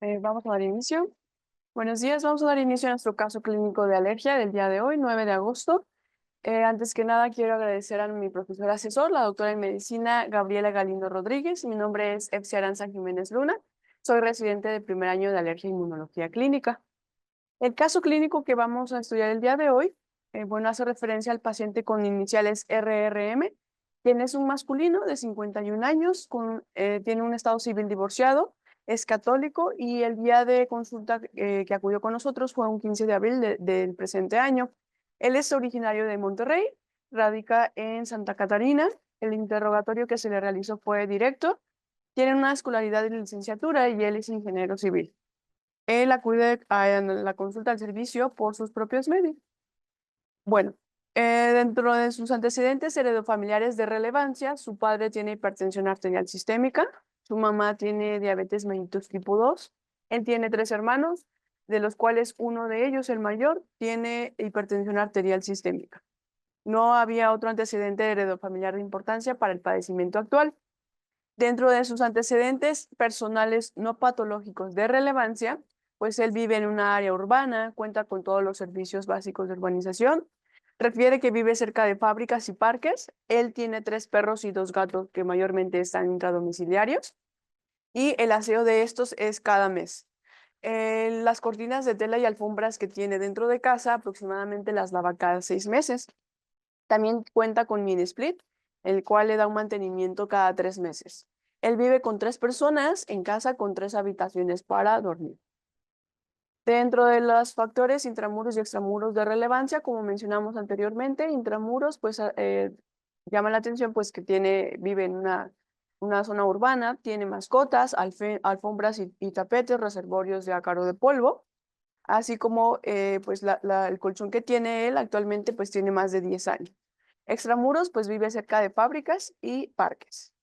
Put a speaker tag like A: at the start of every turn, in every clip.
A: Vamos a dar inicio. Buenos días, vamos a dar inicio a nuestro caso clínico de alergia del día de hoy, 9 de agosto. Antes que nada, quiero agradecer a mi profesor asesor, la doctora en medicina Gabriela Galindo Rodríguez. Mi nombre es Efsia Aranza Jiménez Luna. Soy residente de primer año de alergia e inmunología clínica. El caso clínico que vamos a estudiar el día de hoy, hace referencia al paciente con iniciales RRM, quien es un masculino de 51 años, tiene un estado civil divorciado, es católico y el día de consulta que acudió con nosotros fue un 15 de abril del presente año. Él es originario de Monterrey, radica en Santa Catarina. El interrogatorio que se le realizó fue directo, tiene una escolaridad de licenciatura y él es ingeniero civil. Él acude a la consulta al servicio por sus propios medios. Bueno, dentro de sus antecedentes heredofamiliares de relevancia, su padre tiene hipertensión arterial sistémica, su mamá tiene diabetes mellitus tipo 2, él tiene 3 hermanos, de los cuales uno de ellos, el mayor, tiene hipertensión arterial sistémica. No había otro antecedente heredofamiliar de importancia para el padecimiento actual. Dentro de sus antecedentes personales no patológicos de relevancia, pues él vive en una área urbana, cuenta con todos los servicios básicos de urbanización, refiere que vive cerca de fábricas y parques, él tiene 3 perros y 2 gatos que mayormente están intradomiciliarios y el aseo de estos es cada mes. Las cortinas de tela y alfombras que tiene dentro de casa aproximadamente las lava cada 6 meses. También cuenta con mini split, el cual le da un mantenimiento cada 3 meses. Él vive con 3 personas en casa con 3 habitaciones para dormir. Dentro de los factores intramuros y extramuros de relevancia, como mencionamos anteriormente, intramuros, pues llama la atención pues que vive en una zona urbana, tiene mascotas, alfombras y tapetes, reservorios de ácaro de polvo, así como pues el colchón que tiene él actualmente pues tiene más de 10 años. Extramuros, pues vive cerca de fábricas y parques.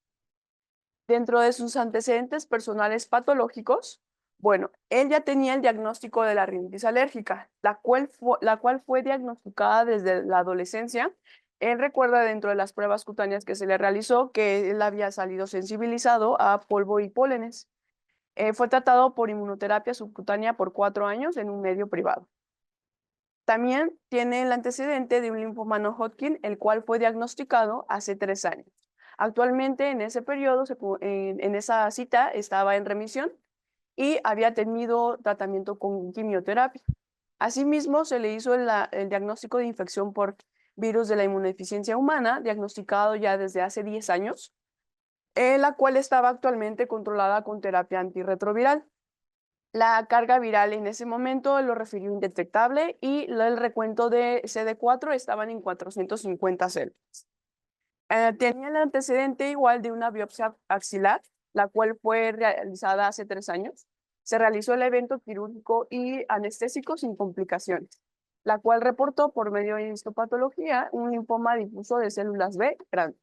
A: Dentro de sus antecedentes personales patológicos, bueno, él ya tenía el diagnóstico de la rinitis alérgica, la cual fue diagnosticada desde la adolescencia. Él recuerda dentro de las pruebas cutáneas que se le realizó que él había salido sensibilizado a polvo y pólenes. Fue tratado por inmunoterapia subcutánea por 4 años en un medio privado. También tiene el antecedente de un linfoma no Hodgkin, el cual fue diagnosticado hace 3 años. Actualmente, en ese periodo, en esa cita, estaba en remisión y había tenido tratamiento con quimioterapia. Asimismo, se le hizo el diagnóstico de infección por virus de la inmunodeficiencia humana, diagnosticado ya desde hace 10 años, la cual estaba actualmente controlada con terapia antirretroviral. La carga viral en ese momento lo refirió indetectable y el recuento de CD4 estaban en 450 células. Tenía el antecedente igual de una biopsia axilar, la cual fue realizada hace 3 años. Se realizó el evento quirúrgico y anestésico sin complicaciones, la cual reportó por medio de histopatología un linfoma difuso de células B grande.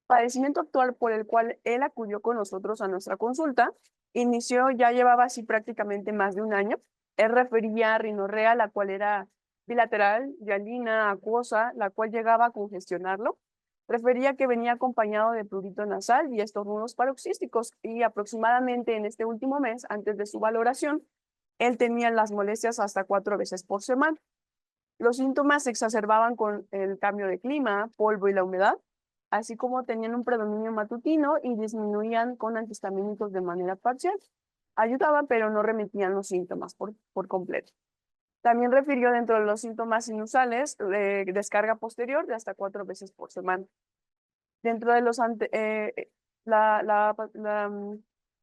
A: Padecimiento actual por el cual él acudió con nosotros a nuestra consulta ya llevaba así prácticamente más de un año. Él refería a rinorrea, la cual era bilateral, hialina, acuosa, la cual llegaba a congestionarlo. Refería que venía acompañado de prurito nasal y estornudos paroxísticos y aproximadamente en este último mes, antes de su valoración, él tenía las molestias hasta 4 veces por semana. Los síntomas se exacerbaban con el cambio de clima, polvo y la humedad, así como tenían un predominio matutino y disminuían con antihistamínicos de manera parcial. Ayudaban, pero no remitían los síntomas por completo. También refirió dentro de los síntomas inusuales de descarga posterior de hasta 4 veces por semana. Dentro de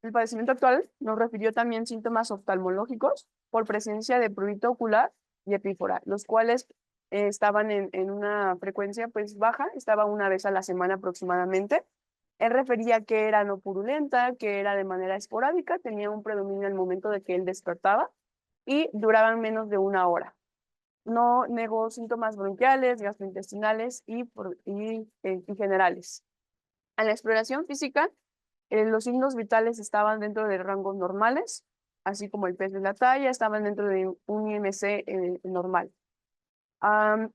A: el padecimiento actual nos refirió también síntomas oftalmológicos por presencia de prurito ocular y epífora, los cuales estaban en una frecuencia pues baja, estaba una vez a la semana aproximadamente. Él refería que era no purulenta, que era de manera esporádica, tenía un predominio al momento de que él despertaba y duraban menos de 1 hora. No negó síntomas bronquiales, gastrointestinales y generales. En la exploración física, los signos vitales estaban dentro de rangos normales, así como el peso y la talla estaban dentro de un IMC normal.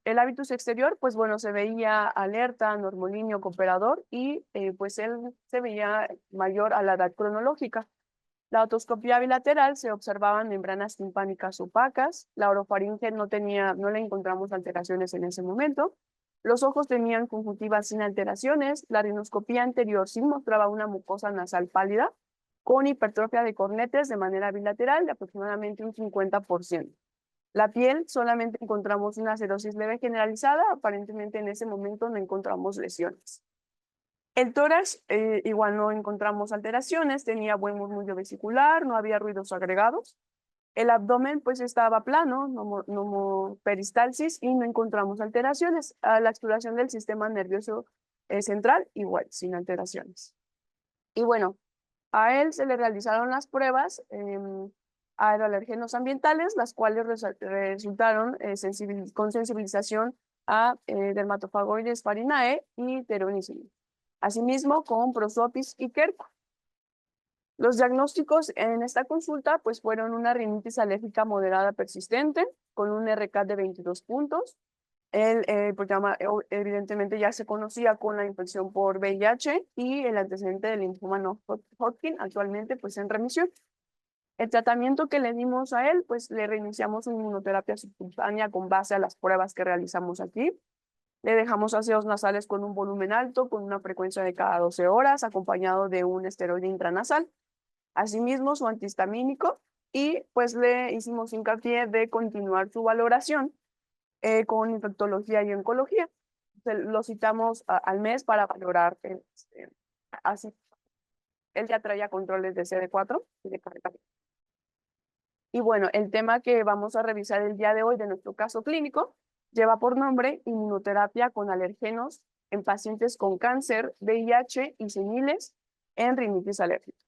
A: El hábitus exterior, pues bueno, se veía alerta, normolíneo, cooperador y pues él se veía mayor a la edad cronológica. La otoscopía bilateral se observaban membranas timpánicas opacas, la orofaringe no le encontramos alteraciones en ese momento, los ojos tenían conjuntivas sin alteraciones, la rinoscopía anterior sí mostraba una mucosa nasal pálida con hipertrofia de cornetes de manera bilateral de aproximadamente un 50%. La piel solamente encontramos una acidosis leve generalizada, aparentemente en ese momento no encontramos lesiones. El tórax igual no encontramos alteraciones, tenía buen murmullo vesicular, no había ruidos agregados. El abdomen pues estaba plano, no peristalsis y no encontramos alteraciones. La exploración del sistema nervioso central igual, sin alteraciones. Y bueno, a él se le realizaron las pruebas aeroalergenos ambientales, las cuales resultaron con sensibilización a dermatofagoides farinae y teronicina. Asimismo, con prosopis y quercus. Los diagnósticos en esta consulta pues fueron una rinitis alérgica moderada persistente con un RK de 22 puntos. El programa evidentemente ya se conocía con la infección por VIH y el antecedente del linfoma no Hodgkin, actualmente pues en remisión. El tratamiento que le dimos a él, pues le reiniciamos una inmunoterapia subcutánea con base a las pruebas que realizamos aquí. Le dejamos ácidos nasales con un volumen alto, con una frecuencia de cada 12 horas, acompañado de un esteroide intranasal. Asimismo, su antihistamínico, y pues le hicimos hincapié de continuar su valoración con infectología y oncología. Lo citamos al mes para valorar, así. Él ya traía controles de CD4 y de carga. Y bueno, el tema que vamos a revisar el día de hoy de nuestro caso clínico lleva por nombre inmunoterapia con alergenos en pacientes con cáncer, VIH y seniles en rinitis alérgica.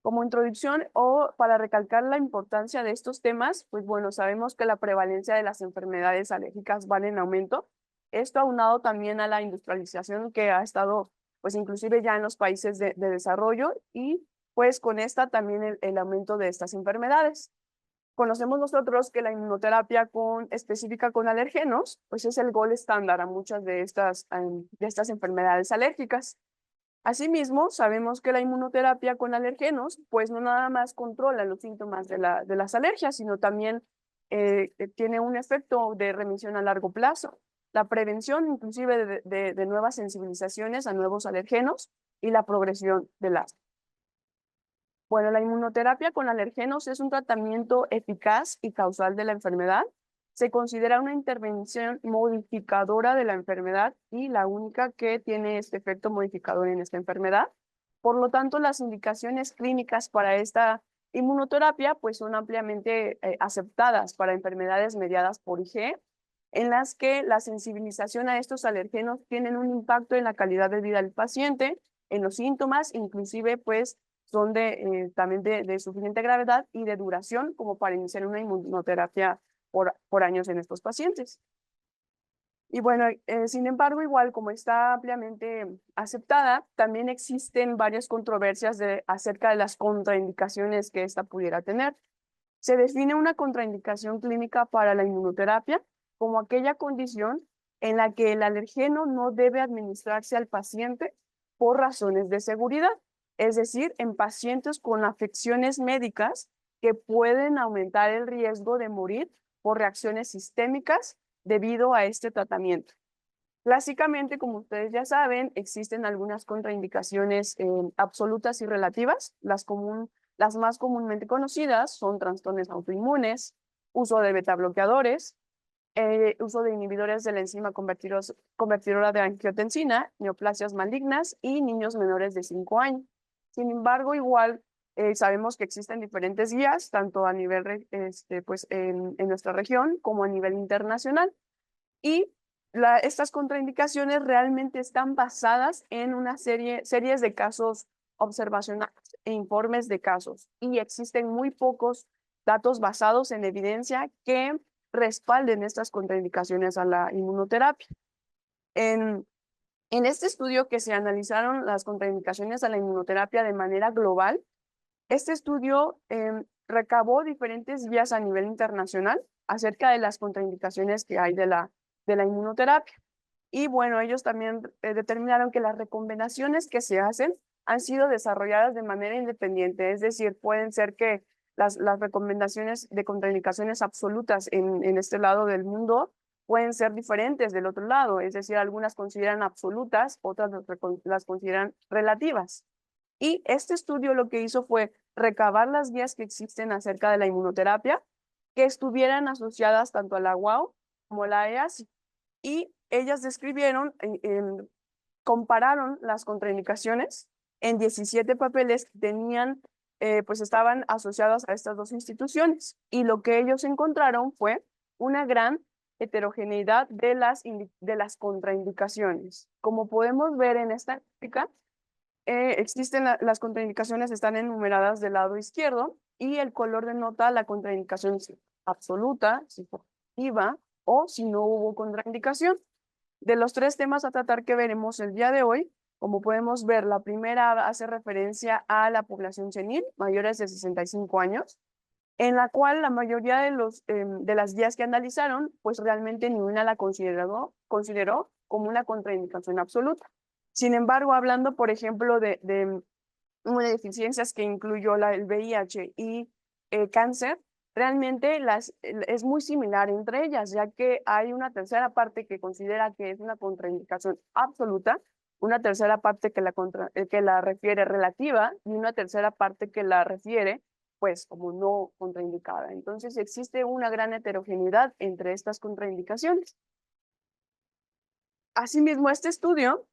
A: Como introducción o para recalcar la importancia de estos temas, pues bueno, sabemos que la prevalencia de las enfermedades alérgicas van en aumento. Esto aunado también a la industrialización que ha estado, pues inclusive ya en los países de desarrollo y pues con esta también el aumento de estas enfermedades. Conocemos nosotros que la inmunoterapia específica con alergenos, pues es el gold estándar a muchas de estas enfermedades alérgicas. Asimismo, sabemos que la inmunoterapia con alergenos, pues no nada más controla los síntomas de las alergias, sino también tiene un efecto de remisión a largo plazo, la prevención inclusive de nuevas sensibilizaciones a nuevos alergenos y la progresión del asma. Bueno, la inmunoterapia con alergenos es un tratamiento eficaz y causal de la enfermedad. Se considera una intervención modificadora de la enfermedad y la única que tiene este efecto modificador en esta enfermedad. Por lo tanto, las indicaciones clínicas para esta inmunoterapia pues son ampliamente aceptadas para enfermedades mediadas por IG, en las que la sensibilización a estos alergenos tienen un impacto en la calidad de vida del paciente, en los síntomas, inclusive pues son también de suficiente gravedad y de duración como para iniciar una inmunoterapia por años en estos pacientes. Y bueno, sin embargo, igual como está ampliamente aceptada, también existen varias controversias acerca de las contraindicaciones que esta pudiera tener. Se define una contraindicación clínica para la inmunoterapia como aquella condición en la que el alergeno no debe administrarse al paciente por razones de seguridad, es decir, en pacientes con afecciones médicas que pueden aumentar el riesgo de morir por reacciones sistémicas debido a este tratamiento. Clásicamente, como ustedes ya saben, existen algunas contraindicaciones absolutas y relativas. Las más comúnmente conocidas son trastornos autoinmunes, uso de betabloqueadores, uso de inhibidores de la enzima convertidora de angiotensina, neoplasias malignas y niños menores de 5 años. Sin embargo, igual sabemos que existen diferentes guías, tanto a nivel pues, en nuestra región como a nivel internacional. Y estas contraindicaciones realmente están basadas en una series de casos observacionales e informes de casos. Y existen muy pocos datos basados en evidencia que respalden estas contraindicaciones a la inmunoterapia. En este estudio que se analizaron las contraindicaciones a la inmunoterapia de manera global, este estudio recabó diferentes guías a nivel internacional acerca de las contraindicaciones que hay de la inmunoterapia. Y bueno, ellos también determinaron que las recomendaciones que se hacen han sido desarrolladas de manera independiente, es decir, pueden ser que las recomendaciones de contraindicaciones absolutas en este lado del mundo pueden ser diferentes del otro lado, es decir, algunas consideran absolutas, otras las consideran relativas. Y este estudio lo que hizo fue recabar las guías que existen acerca de la inmunoterapia, que estuvieran asociadas tanto a la UAU como a la EASI. Y ellas describieron, compararon las contraindicaciones en 17 papeles que tenían, pues estaban asociados a estas dos instituciones. Y lo que ellos encontraron fue una gran heterogeneidad de las contraindicaciones. Como podemos ver en esta gráfica, existen las contraindicaciones, están enumeradas del lado izquierdo y el color denota la contraindicación absoluta, si fue activa o si no hubo contraindicación. De los tres temas a tratar que veremos el día de hoy, como podemos ver, la primera hace referencia a la población senil, mayores de 65 años, en la cual la mayoría de las guías que analizaron, pues realmente ninguna la consideró como una contraindicación absoluta. Sin embargo, hablando, por ejemplo, de deficiencias que incluyó el VIH y cáncer, realmente es muy similar entre ellas, ya que hay una tercera parte que considera que es una contraindicación absoluta, una tercera parte que la refiere relativa y una tercera parte que la refiere pues como no contraindicada. Entonces existe una gran heterogeneidad entre estas contraindicaciones. Asimismo, este estudio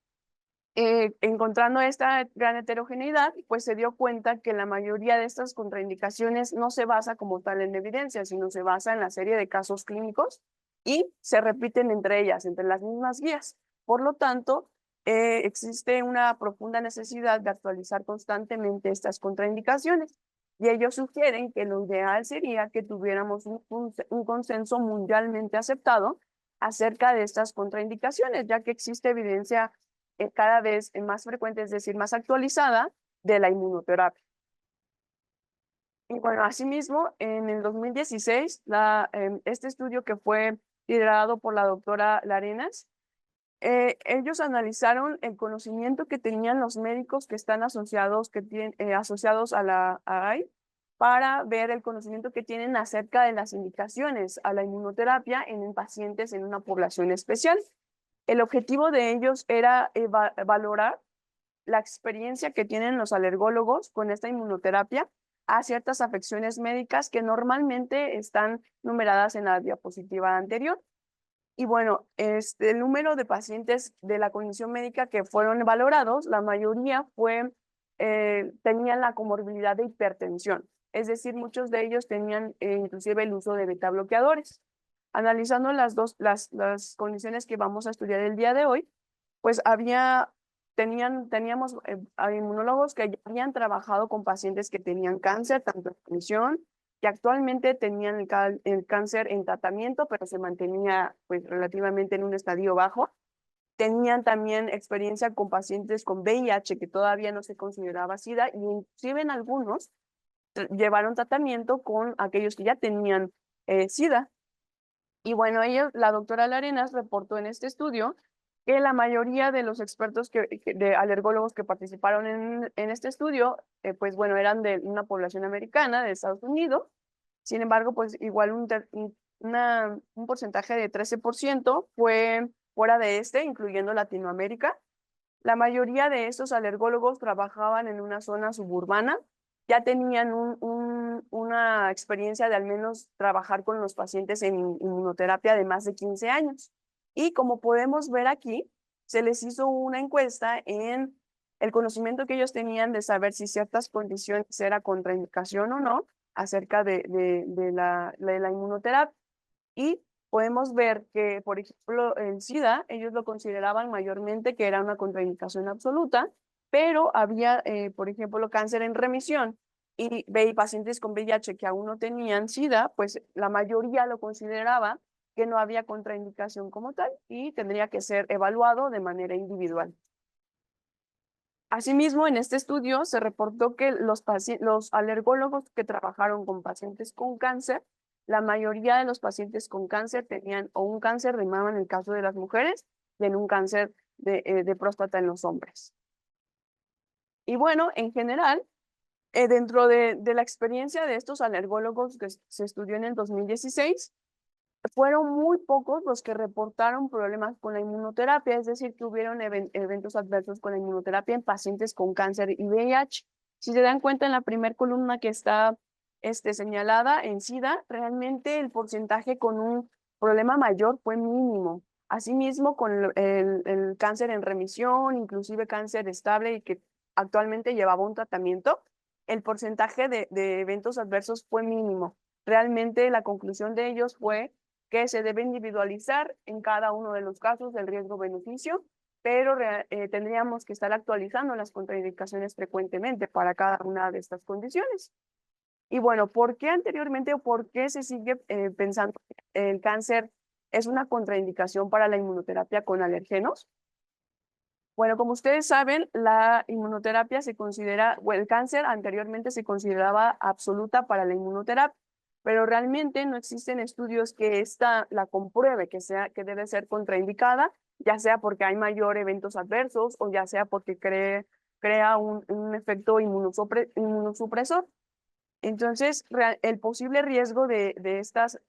A: encontrando esta gran heterogeneidad, pues se dio cuenta que la mayoría de estas contraindicaciones no se basa como tal en evidencia, sino se basa en la serie de casos clínicos y se repiten entre ellas, entre las mismas guías. Por lo tanto, existe una profunda necesidad de actualizar constantemente estas contraindicaciones. Y ellos sugieren que lo ideal sería que tuviéramos un consenso mundialmente aceptado acerca de estas contraindicaciones, ya que existe evidencia cada vez más frecuente, es decir, más actualizada, de la inmunoterapia. Y bueno, asimismo, en el 2016, este estudio que fue liderado por la doctora Larenas, ellos analizaron el conocimiento que tenían los médicos que están asociados a la AI para ver el conocimiento que tienen acerca de las indicaciones a la inmunoterapia en pacientes en una población especial. El objetivo de ellos era valorar la experiencia que tienen los alergólogos con esta inmunoterapia a ciertas afecciones médicas que normalmente están numeradas en la diapositiva anterior. Y bueno, el número de pacientes de la condición médica que fueron valorados, la mayoría tenían la comorbilidad de hipertensión. Es decir, muchos de ellos tenían inclusive el uso de beta bloqueadores. Analizando las condiciones que vamos a estudiar el día de hoy, pues teníamos a inmunólogos que ya habían trabajado con pacientes que tenían cáncer, tanto en remisión, que actualmente tenían el cáncer en tratamiento, pero se mantenía pues relativamente en un estadio bajo. Tenían también experiencia con pacientes con VIH que todavía no se consideraba SIDA, y inclusive en algunos llevaron tratamiento con aquellos que ya tenían SIDA. Y bueno, la doctora Larenas reportó en este estudio que la mayoría de los expertos de alergólogos que participaron en este estudio, pues bueno, eran de una población americana, de Estados Unidos. Sin embargo, pues igual un porcentaje de 13% fue fuera de incluyendo Latinoamérica. La mayoría de estos alergólogos trabajaban en una zona suburbana, ya tenían una experiencia de al menos trabajar con los pacientes en inmunoterapia de más de 15 años. Y como podemos ver aquí, se les hizo una encuesta en el conocimiento que ellos tenían de saber si ciertas condiciones era contraindicación o no acerca de la inmunoterapia. Y podemos ver que, por ejemplo, el SIDA, ellos lo consideraban mayormente que era una contraindicación absoluta, pero había, por ejemplo, cáncer en remisión y pacientes con VIH que aún no tenían SIDA, pues la mayoría lo consideraba que no había contraindicación como tal y tendría que ser evaluado de manera individual. Asimismo, en este estudio se reportó que los alergólogos que trabajaron con pacientes con cáncer, la mayoría de los pacientes con cáncer tenían o un cáncer de mama en el caso de las mujeres y en un cáncer de próstata en los hombres. Y bueno, en general, dentro de la experiencia de estos alergólogos que se estudió en el 2016, fueron muy pocos los que reportaron problemas con la inmunoterapia, es decir, que hubieron eventos adversos con la inmunoterapia en pacientes con cáncer y VIH. Si se dan cuenta en la primera columna que está señalada en SIDA, realmente el porcentaje con un problema mayor fue mínimo. Asimismo, con el cáncer en remisión, inclusive cáncer estable y que actualmente llevaba un tratamiento, el porcentaje de eventos adversos fue mínimo. Realmente la conclusión de ellos fue que se debe individualizar en cada uno de los casos el riesgo-beneficio, pero tendríamos que estar actualizando las contraindicaciones frecuentemente para cada una de estas condiciones. Y bueno, ¿por qué anteriormente o por qué se sigue pensando que el cáncer es una contraindicación para la inmunoterapia con alergenos? Bueno, como ustedes saben, la inmunoterapia se considera, o el cáncer anteriormente se consideraba absoluta para la inmunoterapia, pero realmente no existen estudios que esta la compruebe que debe ser contraindicada, ya sea porque hay mayor eventos adversos o ya sea porque crea un efecto inmunosupresor. Entonces, el posible riesgo de estas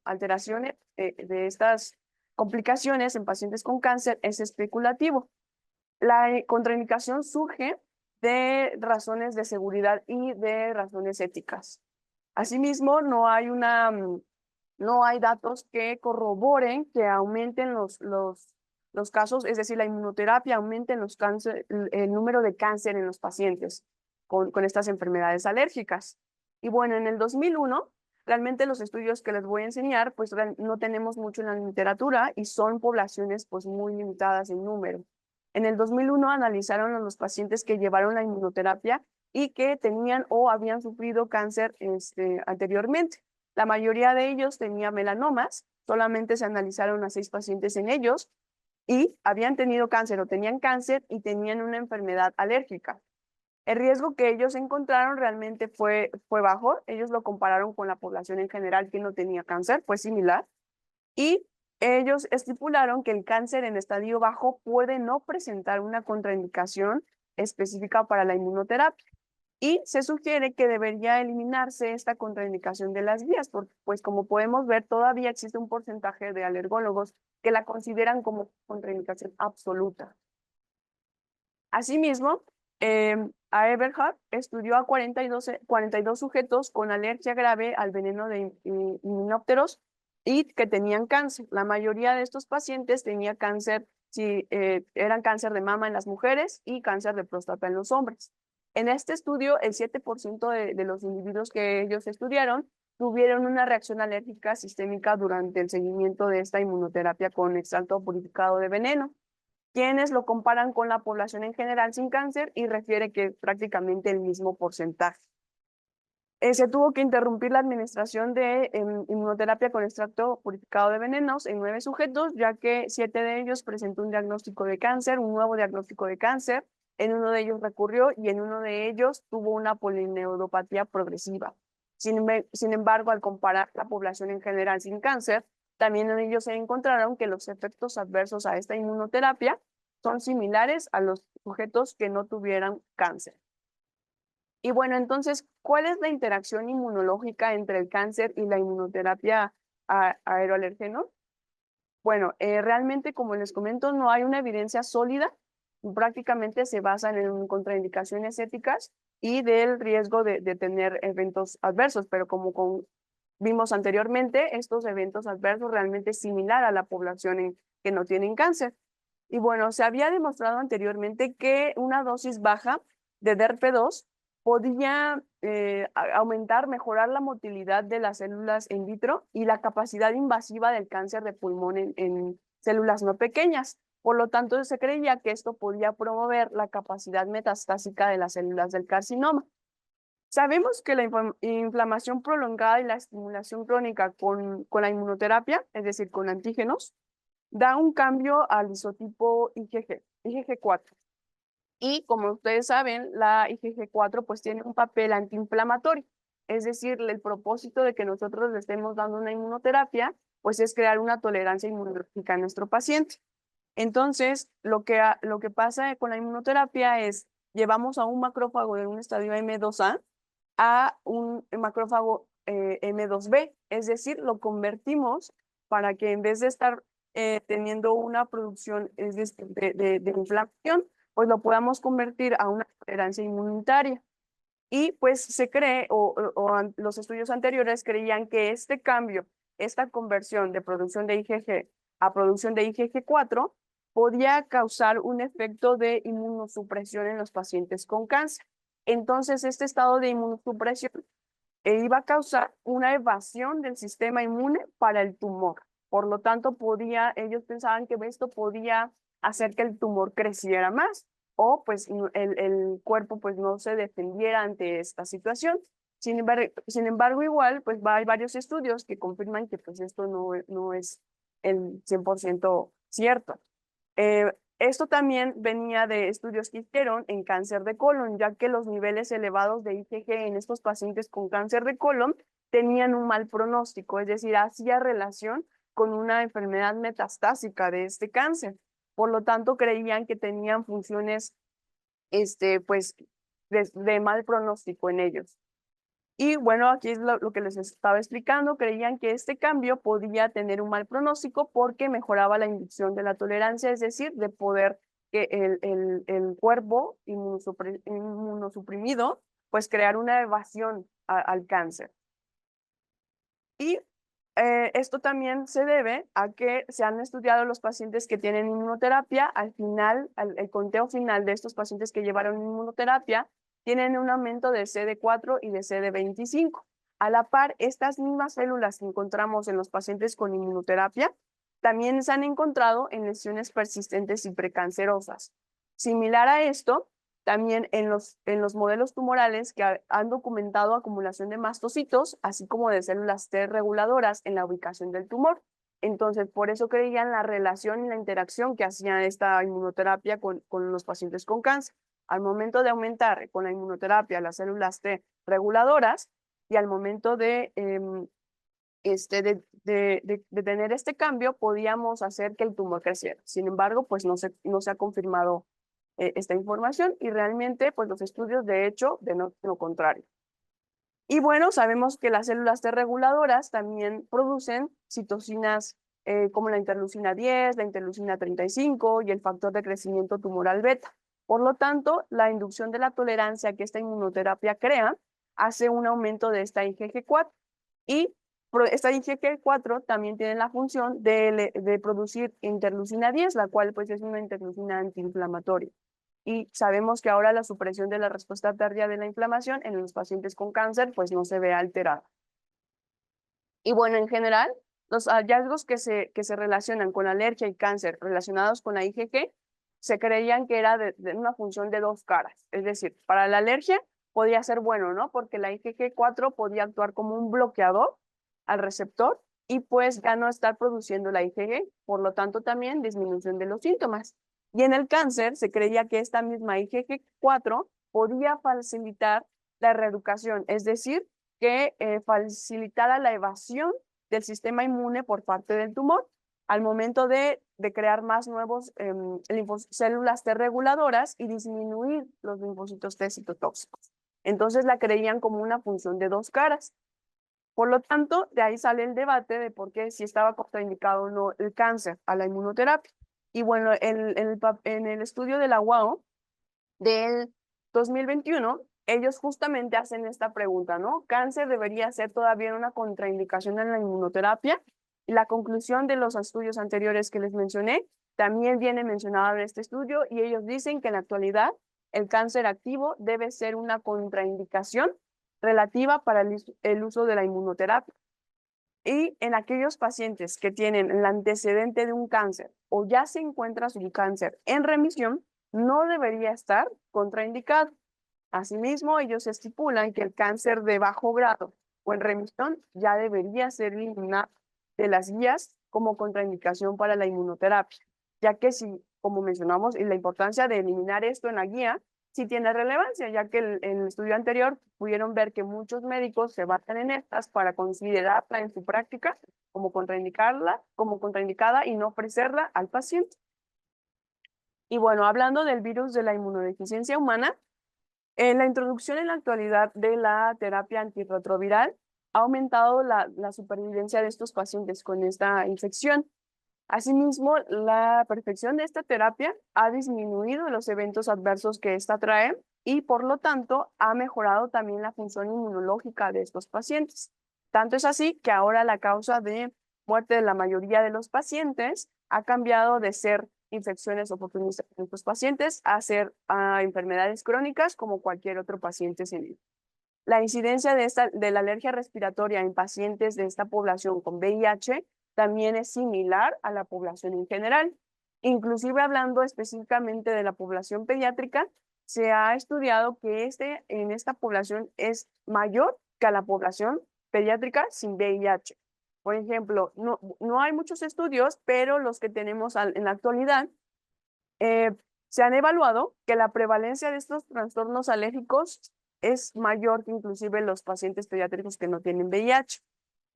A: alteraciones, de estas complicaciones en pacientes con cáncer es especulativo. La contraindicación surge de razones de seguridad y de razones éticas. Asimismo, no hay datos que corroboren que aumenten los casos, es decir, la inmunoterapia aumente el número de cáncer en los pacientes con estas enfermedades alérgicas. Y bueno, en el 2001, realmente los estudios que les voy a enseñar, pues no tenemos mucho en la literatura y son poblaciones pues muy limitadas en número. En el 2001 analizaron a los pacientes que llevaron la inmunoterapia y que tenían o habían sufrido cáncer anteriormente. La mayoría de ellos tenía melanomas, solamente se analizaron a 6 pacientes en ellos y habían tenido cáncer o tenían cáncer y tenían una enfermedad alérgica. El riesgo que ellos encontraron realmente fue bajo, ellos lo compararon con la población en general que no tenía cáncer, fue similar, y ellos estipularon que el cáncer en estadio bajo puede no presentar una contraindicación específica para la inmunoterapia. Y se sugiere que debería eliminarse esta contraindicación de las guías, porque pues como podemos ver, todavía existe un porcentaje de alergólogos que la consideran como contraindicación absoluta. Asimismo, a Eberhard estudió a 42 sujetos con alergia grave al veneno de himenópteros y que tenían cáncer. La mayoría de estos pacientes tenía cáncer, eran cáncer de mama en las mujeres y cáncer de próstata en los hombres. En este estudio, el 7% de los individuos que ellos estudiaron tuvieron una reacción alérgica sistémica durante el seguimiento de esta inmunoterapia con extracto purificado de veneno, quienes lo comparan con la población en general sin cáncer y refiere que es prácticamente el mismo porcentaje. Se tuvo que interrumpir la administración de inmunoterapia con extracto purificado de venenos en 9 sujetos, ya que 7 de ellos presentó un diagnóstico de cáncer, un nuevo diagnóstico de cáncer, en uno de ellos recurrió y en uno de ellos tuvo una polineuropatía progresiva. Sin embargo, al comparar la población en general sin cáncer, también en ellos se encontraron que los efectos adversos a esta inmunoterapia son similares a los sujetos que no tuvieran cáncer. Y bueno, entonces, ¿cuál es la interacción inmunológica entre el cáncer y la inmunoterapia aeroalergeno? Bueno, realmente, como les comento, no hay una evidencia sólida. Prácticamente se basan en contraindicaciones éticas y del riesgo de tener eventos adversos, pero como vimos anteriormente, estos eventos adversos realmente es similar a la población que no tienen cáncer. Y bueno, se había demostrado anteriormente que una dosis baja de DERP2 podía aumentar, mejorar la motilidad de las células in vitro y la capacidad invasiva del cáncer de pulmón en células no pequeñas. Por lo tanto, se creía que esto podía promover la capacidad metastásica de las células del carcinoma. Sabemos que la inflamación prolongada y la estimulación crónica con la inmunoterapia, es decir, con antígenos, da un cambio al isotipo IgG4. Y como ustedes saben, la IgG4 pues tiene un papel antiinflamatorio. Es decir, el propósito de que nosotros le estemos dando una inmunoterapia pues es crear una tolerancia inmunológica en nuestro paciente. Entonces, lo que pasa con la inmunoterapia es llevamos a un macrófago de un estadio M2A a un macrófago M2B, es decir, lo convertimos para que en vez de estar teniendo una producción de inflamación, pues lo podamos convertir a una tolerancia inmunitaria. Y pues se cree, los estudios anteriores creían que este cambio, esta conversión de producción de IgG a producción de IgG4 podía causar un efecto de inmunosupresión en los pacientes con cáncer. Entonces, este estado de inmunosupresión iba a causar una evasión del sistema inmune para el tumor. Por lo tanto, ellos pensaban que esto podía hacer que el tumor creciera más o pues el cuerpo pues no se defendiera ante esta situación. Sin embargo, igual, pues hay varios estudios que confirman que pues esto no es el 100% cierto. Esto también venía de estudios que hicieron en cáncer de colon, ya que los niveles elevados de IgG en estos pacientes con cáncer de colon tenían un mal pronóstico, es decir, hacía relación con una enfermedad metastásica de este cáncer. Por lo tanto, creían que tenían funciones pues, de mal pronóstico en ellos. Y bueno, aquí es lo que les estaba explicando. Creían que este cambio podía tener un mal pronóstico porque mejoraba la inducción de la tolerancia, es decir, de poder que el cuerpo inmunosuprimido, pues crear una evasión al cáncer. Y esto también se debe a que se han estudiado los pacientes que tienen inmunoterapia. Al final, el conteo final de estos pacientes que llevaron inmunoterapia tienen un aumento de CD4 y de CD25. A la par, estas mismas células que encontramos en los pacientes con inmunoterapia también se han encontrado en lesiones persistentes y precancerosas. Similar a esto, también en los modelos tumorales que han documentado acumulación de mastocitos, así como de células T reguladoras en la ubicación del tumor. Entonces, por eso creían la relación y la interacción que hacía esta inmunoterapia con los pacientes con cáncer. Al momento de aumentar con la inmunoterapia las células T reguladoras y al momento de tener este cambio, podíamos hacer que el tumor creciera. Sin embargo, pues no se ha confirmado esta información y realmente, pues los estudios de hecho denotan lo contrario. Y bueno, sabemos que las células T reguladoras también producen citocinas como la interleucina 10, la interleucina 35 y el factor de crecimiento tumoral beta. Por lo tanto, la inducción de la tolerancia que esta inmunoterapia crea hace un aumento de esta IgG4 y esta IgG4 también tiene la función de producir interleucina 10, la cual pues es una interleucina antiinflamatoria. Y sabemos que ahora la supresión de la respuesta tardía de la inflamación en los pacientes con cáncer pues no se ve alterada. Y bueno, en general, los hallazgos que se relacionan con alergia y cáncer relacionados con la IgG se creían que era de una función de dos caras. Es decir, para la alergia podía ser bueno, ¿no? Porque la IgG4 podía actuar como un bloqueador al receptor y pues ya no estar produciendo la IgG, por lo tanto también disminución de los síntomas. Y en el cáncer se creía que esta misma IgG4 podía facilitar la reeducación, es decir, que facilitara la evasión del sistema inmune por parte del tumor al momento de crear más nuevos células T reguladoras y disminuir los linfocitos T citotóxicos. Entonces la creían como una función de dos caras. Por lo tanto, de ahí sale el debate de por qué si estaba contraindicado o no el cáncer a la inmunoterapia. Y bueno, en el estudio de la UAO del 2021, ellos justamente hacen esta pregunta, ¿no? ¿Cáncer debería ser todavía una contraindicación en la inmunoterapia? Y la conclusión de los estudios anteriores que les mencioné también viene mencionada en este estudio y ellos dicen que en la actualidad el cáncer activo debe ser una contraindicación relativa para el uso de la inmunoterapia. Y en aquellos pacientes que tienen el antecedente de un cáncer o ya se encuentra su cáncer en remisión, no debería estar contraindicado. Asimismo, ellos estipulan que el cáncer de bajo grado o en remisión ya debería ser eliminado de las guías como contraindicación para la inmunoterapia, ya que si, como mencionamos, y la importancia de eliminar esto en la guía, sí tiene relevancia, ya que en el estudio anterior pudieron ver que muchos médicos se basan en estas para considerarla en su práctica como contraindicada y no ofrecerla al paciente. Y bueno, hablando del virus de la inmunodeficiencia humana, la introducción en la actualidad de la terapia antirretroviral ha aumentado la supervivencia de estos pacientes con esta infección. Asimismo, la perfección de esta terapia ha disminuido los eventos adversos que esta trae y, por lo tanto, ha mejorado también la función inmunológica de estos pacientes. Tanto es así que ahora la causa de muerte de la mayoría de los pacientes ha cambiado de ser infecciones oportunistas en estos pacientes a ser enfermedades crónicas como cualquier otro paciente senil. La incidencia de la alergia respiratoria en pacientes de esta población con VIH también es similar a la población en general. Inclusive hablando específicamente de la población pediátrica, se ha estudiado que en esta población es mayor que a la población pediátrica sin VIH. Por ejemplo, no hay muchos estudios, pero los que tenemos en la actualidad se han evaluado que la prevalencia de estos trastornos alérgicos es mayor que inclusive los pacientes pediátricos que no tienen VIH.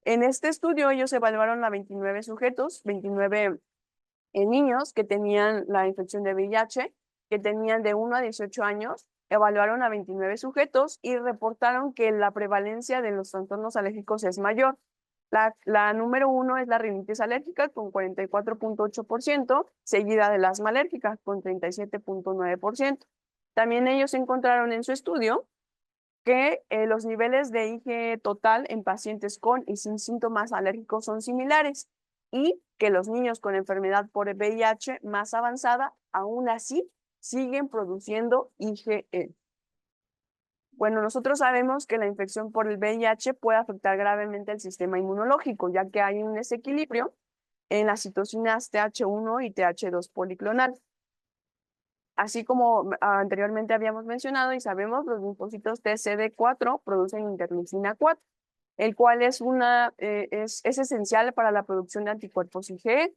A: En este estudio ellos evaluaron a 29 sujetos, 29 niños que tenían la infección de VIH, que tenían de 1 a 18 años, evaluaron a 29 sujetos y reportaron que la prevalencia de los trastornos alérgicos es mayor. La número 1 es la rinitis alérgica con 44.8%, seguida del asma alérgica con 37.9%. También ellos encontraron en su estudio que los niveles de IgE total en pacientes con y sin síntomas alérgicos son similares y que los niños con enfermedad por VIH más avanzada aún así siguen produciendo IgE. Bueno, nosotros sabemos que la infección por el VIH puede afectar gravemente el sistema inmunológico, ya que hay un desequilibrio en las citocinas TH1 y TH2 policlonal. Así como anteriormente habíamos mencionado y sabemos, los linfocitos TCD4 producen interleucina 4, el cual es esencial para la producción de anticuerpos IgE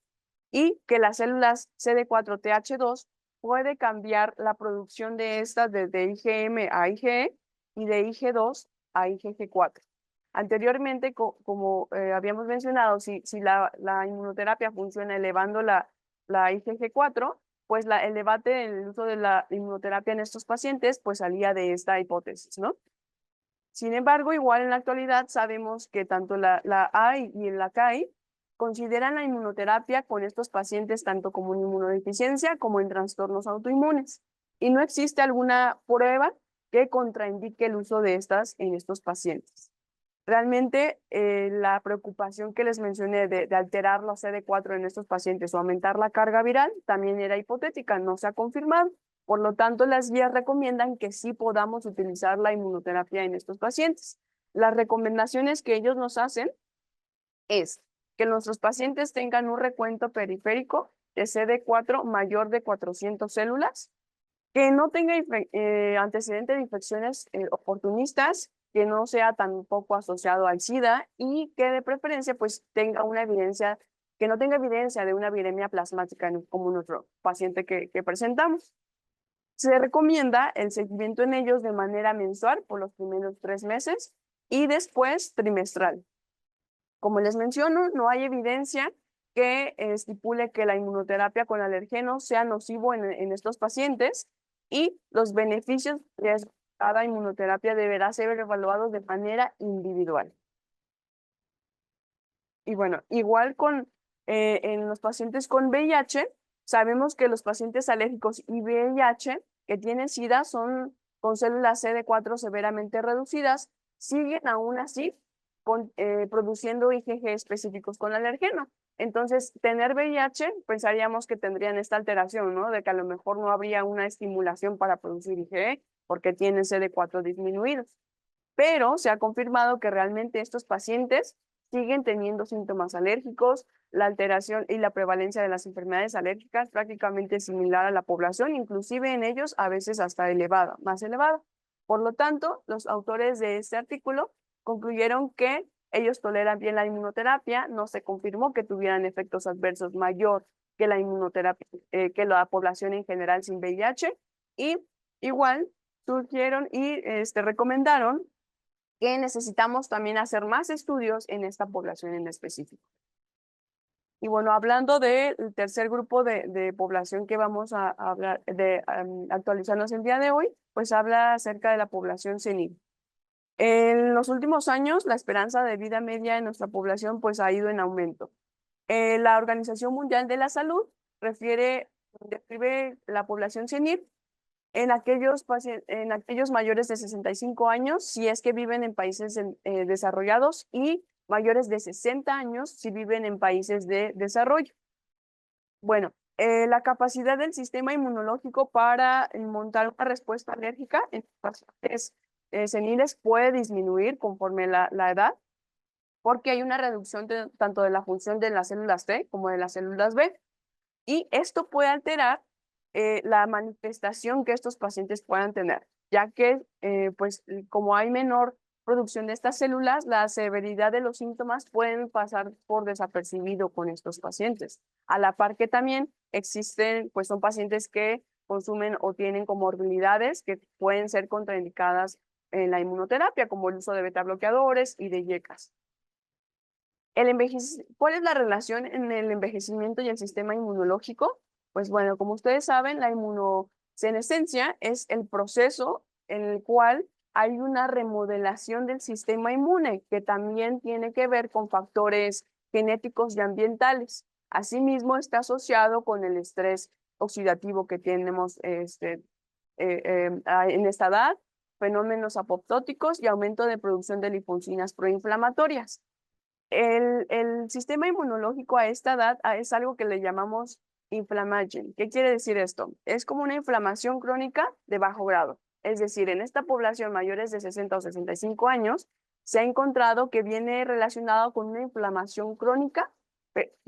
A: y que las células CD4-TH2 puede cambiar la producción de estas desde IgM a IgE y de IG2 a IgG4. Anteriormente, como habíamos mencionado, si la inmunoterapia funciona elevando la IgG4, pues el debate del uso de la inmunoterapia en estos pacientes pues salía de esta hipótesis, ¿no? Sin embargo, igual en la actualidad sabemos que tanto la AI y la CAI consideran la inmunoterapia con estos pacientes tanto como en inmunodeficiencia como en trastornos autoinmunes. Y no existe alguna prueba que contraindique el uso de estas en estos pacientes. Realmente la preocupación que les mencioné de alterar los CD4 en estos pacientes o aumentar la carga viral también era hipotética, no se ha confirmado. Por lo tanto, las guías recomiendan que sí podamos utilizar la inmunoterapia en estos pacientes. Las recomendaciones que ellos nos hacen es que nuestros pacientes tengan un recuento periférico de CD4 mayor de 400 células, que no tenga antecedente de infecciones oportunistas, que no sea tampoco asociado al SIDA y que de preferencia pues tenga una evidencia, que no tenga evidencia de una viremia plasmática como nuestro paciente que presentamos. Se recomienda el seguimiento en ellos de manera mensual por los primeros 3 meses y después trimestral. Como les menciono, no hay evidencia que estipule que la inmunoterapia con alergenos sea nocivo en estos pacientes y los beneficios de cada inmunoterapia deberá ser evaluados de manera individual. Y bueno, igual en los pacientes con VIH, sabemos que los pacientes alérgicos y VIH que tienen SIDA son con células CD4 severamente reducidas, siguen aún así produciendo IgG específicos con alergeno. Entonces, tener VIH, pensaríamos que tendrían esta alteración, ¿no? De que a lo mejor no habría una estimulación para producir IgE porque tienen CD4 disminuidos. Pero se ha confirmado que realmente estos pacientes siguen teniendo síntomas alérgicos, la alteración y la prevalencia de las enfermedades alérgicas prácticamente similar a la población, inclusive en ellos a veces hasta elevada, más elevada. Por lo tanto, los autores de este artículo concluyeron que ellos toleran bien la inmunoterapia, no se confirmó que tuvieran efectos adversos mayor que la inmunoterapia, que la población en general sin VIH, y igual surgieron y recomendaron que necesitamos también hacer más estudios en esta población en específico. Y bueno, hablando del tercer grupo de población que vamos a hablar de actualizarnos el día de hoy, pues habla acerca de la población senil. En los últimos años, la esperanza de vida media de nuestra población pues ha ido en aumento. La Organización Mundial de la Salud describe la población senil en en aquellos mayores de 65 años, si es que viven en países desarrollados, y mayores de 60 años si viven en países de desarrollo. Bueno, la capacidad del sistema inmunológico para montar una respuesta alérgica en pacientes seniles puede disminuir conforme la edad, porque hay una reducción tanto de la función de las células T como de las células B. Y esto puede alterar la manifestación que estos pacientes puedan tener, ya que pues como hay menor producción de estas células, la severidad de los síntomas pueden pasar por desapercibido con estos pacientes. A la par que también existen, pues son pacientes que consumen o tienen comorbilidades que pueden ser contraindicadas en la inmunoterapia, como el uso de beta bloqueadores y de IECAS. ¿Cuál es la relación en el envejecimiento y el sistema inmunológico? Pues bueno, como ustedes saben, la inmunosenescencia es el proceso en el cual hay una remodelación del sistema inmune que también tiene que ver con factores genéticos y ambientales. Asimismo, está asociado con el estrés oxidativo que tenemos en esta edad, fenómenos apoptóticos y aumento de producción de liponcinas proinflamatorias. El sistema inmunológico a esta edad es algo que le llamamos inflammation. ¿Qué quiere decir esto? Es como una inflamación crónica de bajo grado. Es decir, en esta población mayores de 60 o 65 años, se ha encontrado que viene relacionado con una inflamación crónica,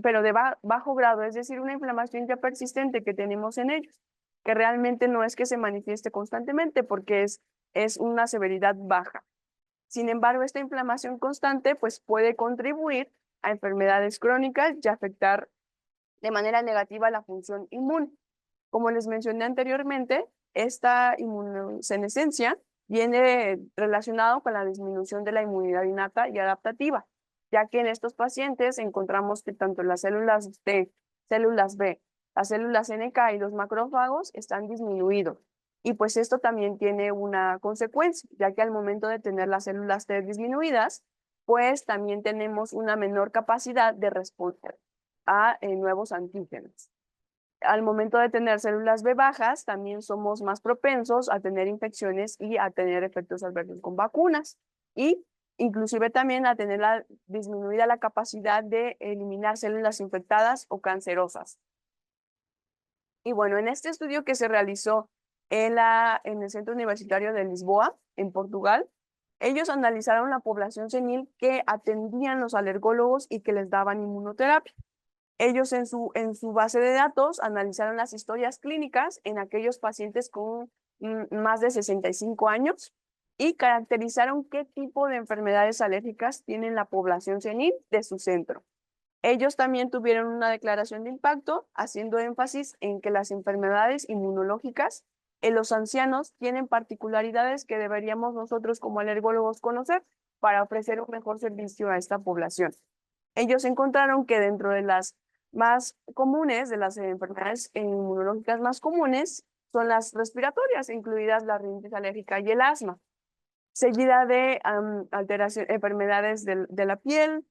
A: pero de bajo grado, es decir, una inflamación ya persistente que tenemos en ellos, que realmente no es que se manifieste constantemente porque es una severidad baja. Sin embargo, esta inflamación constante pues, puede contribuir a enfermedades crónicas y afectar de manera negativa la función inmune. Como les mencioné anteriormente, esta inmunosenescencia viene relacionado con la disminución de la inmunidad innata y adaptativa, ya que en estos pacientes encontramos que tanto las células T, células B, las células NK y los macrófagos están disminuidos. Y pues esto también tiene una consecuencia, ya que al momento de tener las células T disminuidas, pues también tenemos una menor capacidad de responder a nuevos antígenos. Al momento de tener células B bajas, también somos más propensos a tener infecciones y a tener efectos adversos con vacunas. Y inclusive también a tener disminuida la capacidad de eliminar células infectadas o cancerosas. Y bueno, en este estudio que se realizó en el Centro Universitario de Lisboa, en Portugal, ellos analizaron la población senil que atendían los alergólogos y que les daban inmunoterapia. Ellos en su base de datos analizaron las historias clínicas en aquellos pacientes con más de 65 años y caracterizaron qué tipo de enfermedades alérgicas tienen la población senil de su centro. Ellos también tuvieron una declaración de impacto, haciendo énfasis en que las enfermedades inmunológicas en los ancianos tienen particularidades que deberíamos nosotros como alergólogos conocer para ofrecer un mejor servicio a esta población. Ellos encontraron que dentro de las más comunes, de las enfermedades inmunológicas más comunes, son las respiratorias, incluidas la rinitis alérgica y el asma, seguida de enfermedades de la piel,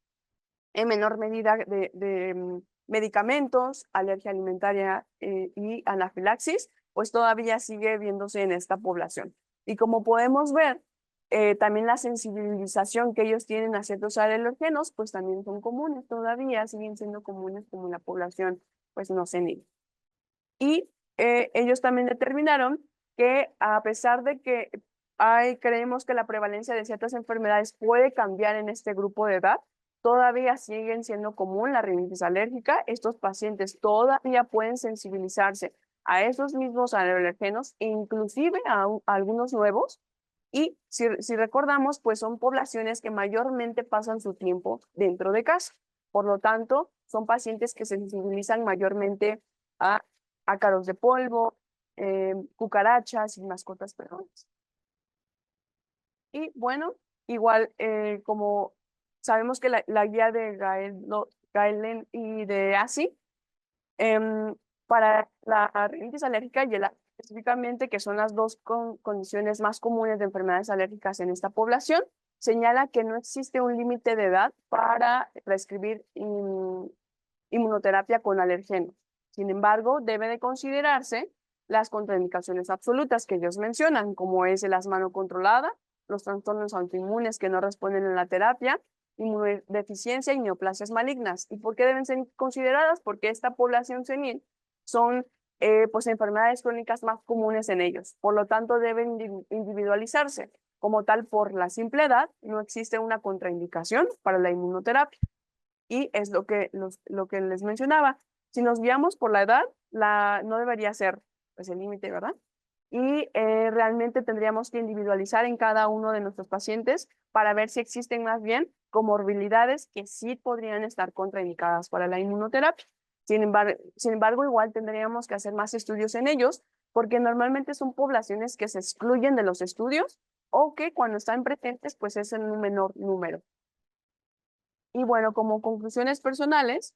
A: en menor medida de medicamentos, alergia alimentaria y anafilaxis, pues todavía sigue viéndose en esta población. Y como podemos ver, también la sensibilización que ellos tienen a ciertos alergenos, pues también son comunes, todavía siguen siendo comunes como en la población, pues no senil. Y ellos también determinaron que a pesar de que creemos que la prevalencia de ciertas enfermedades puede cambiar en este grupo de edad, todavía siguen siendo común la rinitis alérgica. Estos pacientes todavía pueden sensibilizarse a esos mismos alergenos, inclusive a algunos nuevos. Y si recordamos, pues son poblaciones que mayormente pasan su tiempo dentro de casa. Por lo tanto, son pacientes que se sensibilizan mayormente a ácaros de polvo, cucarachas y mascotas peronas. Y bueno, igual como sabemos que la guía de Gael Galen y de ASI, em, para la rinitis alérgica y el asma específicamente, que son las dos condiciones más comunes de enfermedades alérgicas en esta población, señala que no existe un límite de edad para prescribir inmunoterapia con alergenos. Sin embargo, debe de considerarse las contraindicaciones absolutas que ellos mencionan, como es el asma no controlada, los trastornos autoinmunes que no responden a la terapia, inmunodeficiencia y neoplasias malignas. ¿Y por qué deben ser consideradas? Porque esta población senil son pues enfermedades crónicas más comunes en ellos. Por lo tanto, deben individualizarse. Como tal, por la simple edad, no existe una contraindicación para la inmunoterapia. Y es lo que les mencionaba. Si nos guiamos por la edad, no debería ser pues, el límite, ¿verdad? Y realmente tendríamos que individualizar en cada uno de nuestros pacientes para ver si existen más bien comorbilidades que sí podrían estar contraindicadas para la inmunoterapia. Sin embargo, igual tendríamos que hacer más estudios en ellos porque normalmente son poblaciones que se excluyen de los estudios o que cuando están presentes pues es en un menor número. Y bueno, como conclusiones personales,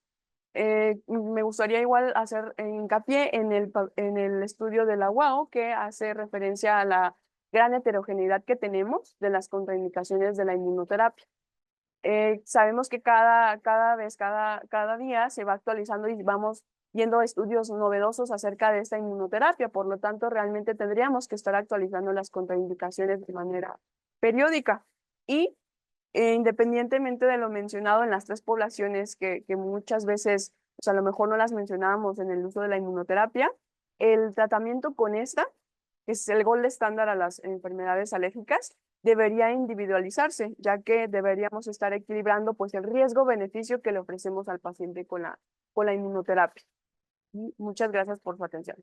A: me gustaría igual hacer hincapié en el estudio de la UAO que hace referencia a la gran heterogeneidad que tenemos de las contraindicaciones de la inmunoterapia. Sabemos que cada día se va actualizando y vamos viendo estudios novedosos acerca de esta inmunoterapia, por lo tanto realmente tendríamos que estar actualizando las contraindicaciones de manera periódica. Y independientemente de lo mencionado en las tres poblaciones que muchas veces, pues a lo mejor no las mencionábamos en el uso de la inmunoterapia, el tratamiento con esta, que es el gold estándar a las enfermedades alérgicas, debería individualizarse, ya que deberíamos estar equilibrando pues el riesgo-beneficio que le ofrecemos al paciente con la inmunoterapia. Y muchas gracias por su atención.